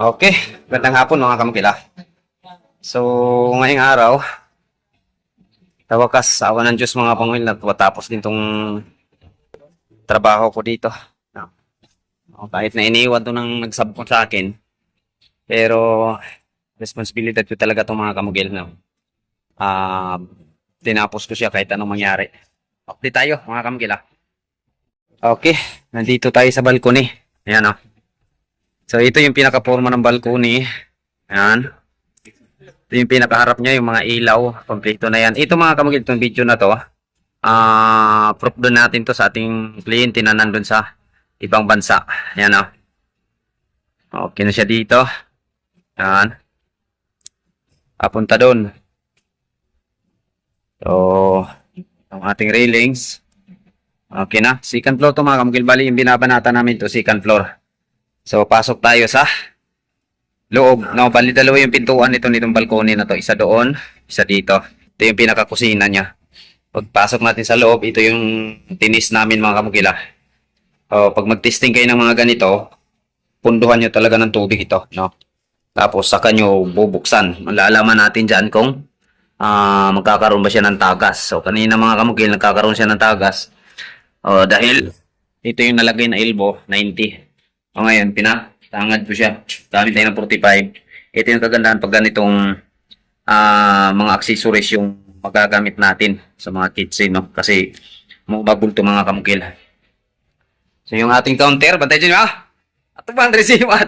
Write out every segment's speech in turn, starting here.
Okay, magandang hapon mga kamukila. So, ngayong araw, tawakas, awa ng Diyos mga pangwil, natapos din tong trabaho ko dito. Kahit na iniwan to ng nagsabot sa akin, pero responsibilidad ko talaga itong mga kamugil na tinapos ko siya kahit anong mangyari. Update tayo mga kamugila. Okay, nandito tayo sa balcony. Ayan o. So, ito yung pinaka-forma ng balcony. Ayan. Ito yung pinakaharap niya, yung mga ilaw. Kompleto na yan. Ito mga kamugil, itong video na to, proof doon natin to sa ating kliyente na nandun sa ibang bansa. Ayan o. Okay na siya dito. Ayan. Papunta doon. So, ang ating railings. Okay na. Second floor to mga kamugil. Bali, yung binabanata namin to, second floor. So, pasok tayo sa loob. No, bali dalawa yung pintuan nitong balcony na to. Isa doon, isa dito. Ito yung pinakakusina niya. Pagpasok natin sa loob, ito yung tinis namin mga kamugila. Pag mag-testing kayo ng mga ganito, punduhan nyo talaga ng tubig ito. No? Tapos saka nyo bubuksan. Malalaman natin dyan kung magkakaroon ba siya ng tagas. So, kanina mga kamugil, nagkakaroon siya ng tagas. Dahil ito yung nalagay na elbow, 90. Ngayon, pinatangad ko siya. Gamit tayo ng 45. Ito yung kagandahan pag ganitong mga accessories yung magagamit natin sa mga kitchen, no? Kasi mababulto mga kamukil. So, yung ating counter, bantay dyan, Ato ba ang resibo at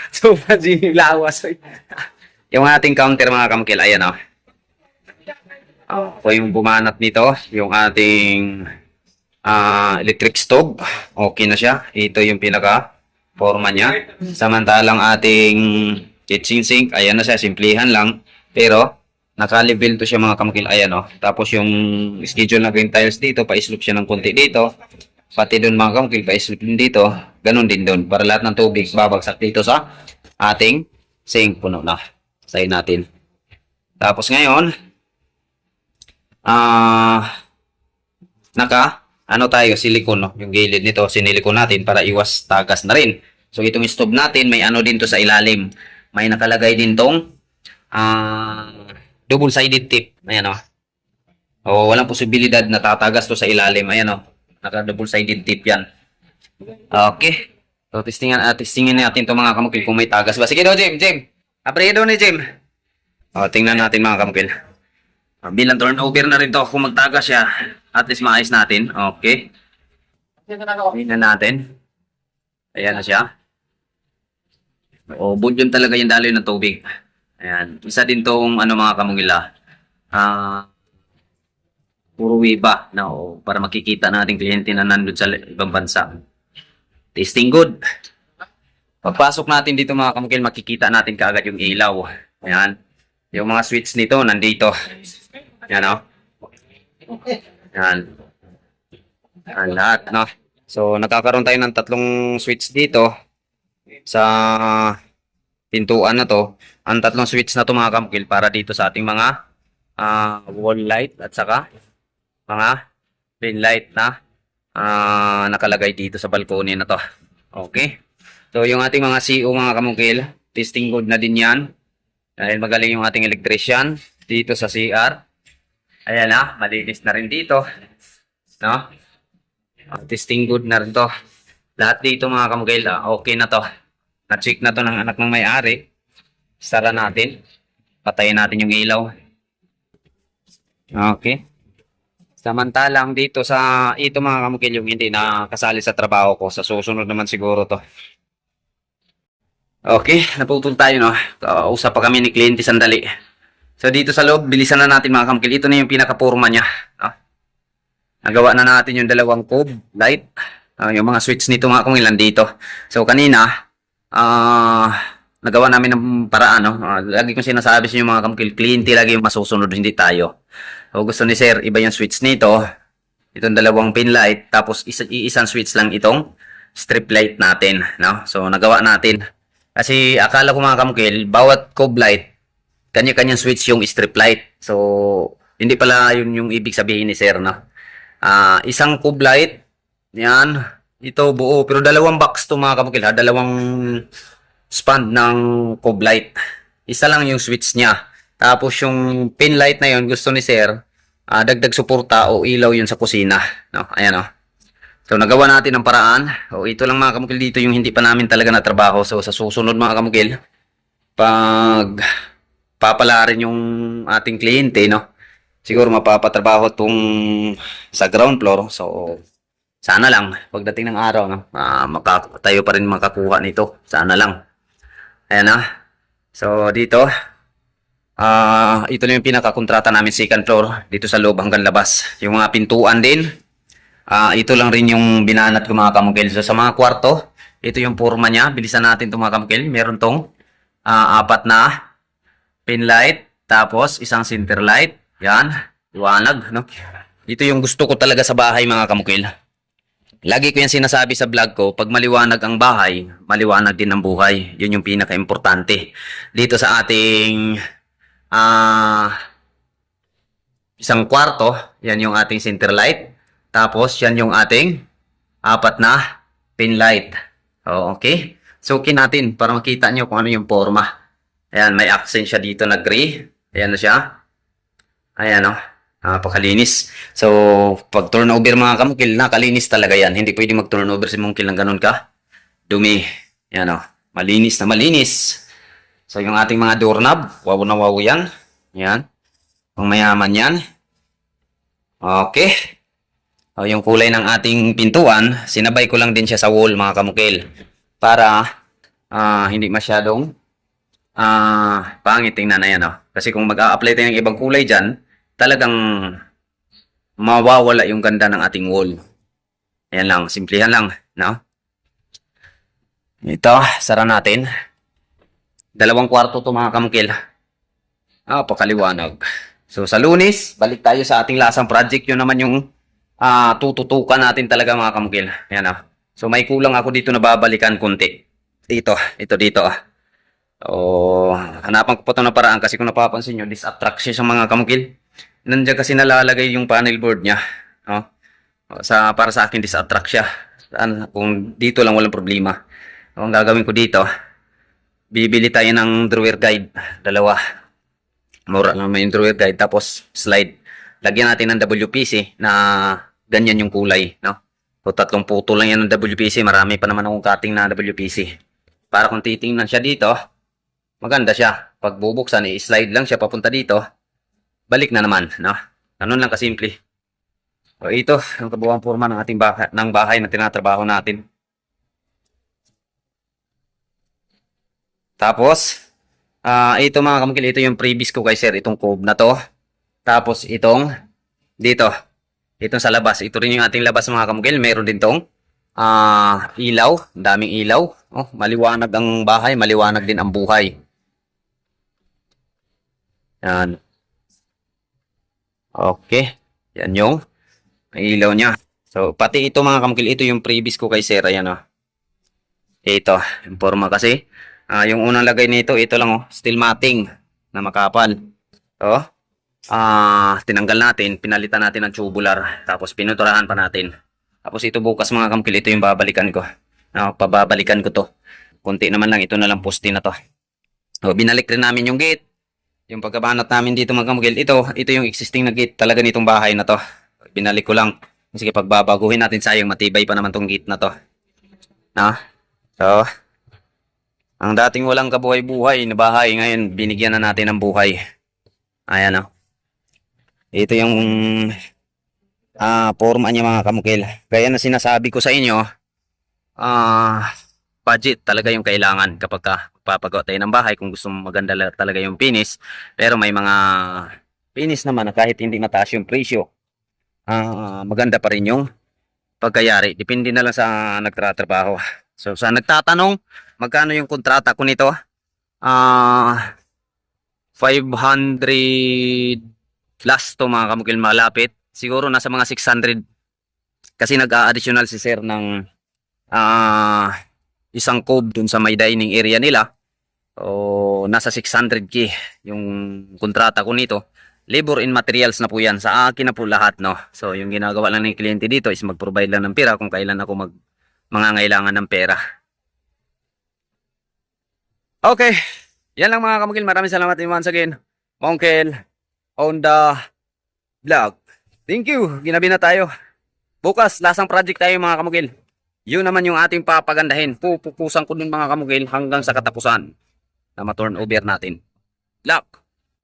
so pa dyan yung lawas. Yung ating counter mga kamukil, ayan, Ako yung bumanat nito, yung ating electric stove. Okay na siya. Ito yung pinaka-forma niya. Samantalang ating kitchen sink, ayan na siya, simplihan lang. Pero, naka-level to siya mga kamukil. Ayan Tapos yung schedule na green tiles dito, pa-slope siya ng konti dito. Pati doon mga kamukil, pa-slope din dito. Ganon din doon. Para lahat ng tubig babagsak dito sa ating sink. Puno na. Sayin natin. Tapos ngayon, tayo, silicone, no? Yung gilid nito, sinilikon natin para iwas tagas na rin. So, itong stove natin, may ano din to sa ilalim. May nakalagay din tong double-sided tip. Ayan, walang posibilidad na tatagas to sa ilalim. Ayan, naka-double-sided tip yan. Okay. So, testingin natin to mga kamukil kung may tagas ba. Sige daw, Jim. Apredo ni Jim. Tingnan natin mga kamukil. Bilang turnover na rin to kung magtagas siya. At least maayos natin. Okay. Tingnan natin. Ayan na siya. Budyong talaga yung daloy ng tubig. Ayan. Isa din tong mga kamungila. Puro wiba. Para makikita natin kliyente na nandun sa ibang bansa. Tasting good. Pagpasok natin dito mga kamungil, makikita natin kaagad yung ilaw. Ayan. Yung mga switch nito nandito. Ayan Yan. Yan lahat, So, nakakaroon tayo ng tatlong switch dito sa pintuan na to. Ang tatlong switch na to mga kamukil para dito sa ating mga wall light at saka mga pin light na nakalagay dito sa balcony na to. Okay. So, yung ating mga CO mga kamukil, testing good na din yan. Dahil magaling yung ating electrician dito sa CR. Ayan malinis na rin dito. Testing good na rin to. Lahat dito mga kamugil, okay na to. Na-check na to ng anak ng may-ari. Sara natin. Patayin natin yung ilaw. Okay. Samantalang dito sa ito mga kamugil, yung hindi na kasali sa trabaho ko. Sa susunod naman siguro to. Okay, naputol tayo Usap pa kami ni kliyente sandali. So, dito sa loob, bilisan na natin mga kamukil. Ito na yung pinaka-forma niya. Nagawa na natin yung dalawang cube light. Yung mga switch nito mga kamukil dito. So, kanina, nagawa namin ng paraan. Lagi kong sinasabi sa inyo mga kamukil, kliyente lagi yung masusunod, hindi tayo. So, gusto ni sir, iba yung switch nito. Itong dalawang pin light. Tapos, isang switch lang itong strip light natin. So, nagawa natin. Kasi, akala ko mga kamukil, bawat cube light, kanya-kanyang switch yung strip light. So, hindi pala yun yung ibig sabihin ni sir, isang cube light, yan, ito buo. Pero dalawang box to mga kamukil, dalawang span ng cove light. Isa lang yung switch niya. Tapos yung pin light na yun, gusto ni sir, dagdag suporta o ilaw yun sa kusina. No? Ayan o. So, nagawa natin ang paraan. O, ito lang mga kamukil dito yung hindi pa namin talaga natrabaho. So, sa susunod mga kamukil, pag papalarin yung ating kliyente, no? Siguro mapapatrabaho tong sa ground floor. So, sana lang, pagdating ng araw, no? Tayo pa rin makakuha nito. Sana lang. Ayan na. So, dito, ito na yung pinakakontrata namin second floor. Dito sa loob hanggang labas. Yung mga pintuan din. Ito lang rin yung binanat ko mga kamukil. So, sa mga kwarto, ito yung forma niya. Bilisan natin itong mga kamukil. Meron tong apat na pin light. Tapos, isang center light. Yan. Liwanag. No? Ito yung gusto ko talaga sa bahay mga kamukil. Lagi ko yan sinasabi sa vlog ko. Pag maliwanag ang bahay, maliwanag din ang buhay. Yun yung pinaka-importante. Dito sa ating isang kwarto, yan yung ating center light. Tapos, yan yung ating apat na pin light. Okay? Sukin natin para makita nyo kung ano yung forma. Ayan, may accent siya dito na gray. Ayan na siya. Ayan o. Napakalinis. So, pag turnover mga kamukil, nakalinis talaga yan. Hindi pwede mag-turnover si mungkil ng ganun ka. Dumi. Ayan o. Malinis na malinis. So, yung ating mga doorknob, wow na wow yan. Ayan. Pang mayaman yan. Okay. Yung kulay ng ating pintuan, sinabay ko lang din siya sa wall mga kamukil para hindi masyadong pangit tingnan na yan. Kasi kung mag-a-apply tayo ng ibang kulay dyan, talagang mawawala yung ganda ng ating wall. Ayan lang, simplihan lang. No? Ito, sara natin. 2 kwarto to mga kamukil. Pakaliwanag. So sa Lunes, balik tayo sa ating lasang project. Yun naman yung tututukan natin talaga mga kamukil. Ayan So may kulang ako dito na babalikan konti. Dito. Hanapan ko po ito na paraan kasi kung napapansin nyo, disattract siya sa mga kamukil. Nandiyan kasi nalalagay yung panel board niya. Para sa akin, disattract siya. Kung dito lang walang problema. Ang gagawin ko dito, bibili tayo ng drawer guide. 2. Mura lang may drawer guide. Tapos slide. Lagyan natin ng WPC na ganyan yung kulay, no? So, 3 puto lang yan ng WPC. Marami pa naman akong cutting na WPC. Para kung titingnan siya dito, maganda siya. Pag bubuksan, i-slide lang siya papunta dito. Balik na naman, no? Ganun lang kasimple. So, ito, yung kabuuan forma ng ating bahay na tinatrabaho natin. Tapos, ito mga kamukil, ito yung previous ko kay sir, itong cove na to. Tapos, itong dito. Itong sa labas. Ito rin yung ating labas mga kamukil. Meron din tong ilaw. Daming ilaw. Maliwanag ang bahay. Maliwanag din ang buhay. Yan. Okay. Yan yung ilaw niya. So, pati ito mga kamukil. Ito yung previous ko kay sir. Ayan Ito. Yung forma kasi. Yung unang lagay nito, ito lang steel matting na makapal. Tinanggal natin, pinalitan natin ng tubular, tapos pinuturahan pa natin. Tapos ito bukas mga kamukil, ito yung babalikan ko. Pababalikan ko to. Kunti naman lang, ito na lang poste na to. Binalik rin namin yung gate. Yung pagkabanat namin dito mga kamukil, ito yung existing na gate talaga nitong bahay na to. Binalik ko lang. Sige, pagbabaguhin natin, sayang matibay pa naman tong gate na to. So, ang dating walang kabuhay-buhay na bahay, ngayon binigyan na natin ng buhay. Ayan Ito yung forma niya mga kamukil. Kaya na sinasabi ko sa inyo, budget talaga yung kailangan kapag papagawa tayo ng bahay kung gusto mo maganda talaga yung finish. Pero may mga finish naman na kahit hindi mataas yung presyo, maganda pa rin yung pagkayari. Depende na lang sa nagtatrabaho. So sa nagtatanong, magkano yung kontrata ko nito? 500 plus to mga kamukil, malapit. Siguro nasa mga 600. Kasi nag-a-additional si sir ng isang cove dun sa may dining area nila. Nasa 600k yung kontrata ko nito. Labor and materials na po yan. Sa akin na po lahat, no? So, yung ginagawa lang ng kliyente dito is mag-provide lang ng pera kung kailan ako mangangailangan ng pera. Okay. Yan lang mga kamukil. Maraming salamat din once again. Mongkel on the vlog. Thank you. Ginabi na tayo. Bukas, lasang project tayo mga kamukil. Yun naman yung ating papagandahin. Pupukusan ko dun mga kamukil hanggang sa katapusan na ma-turn over natin. Luck!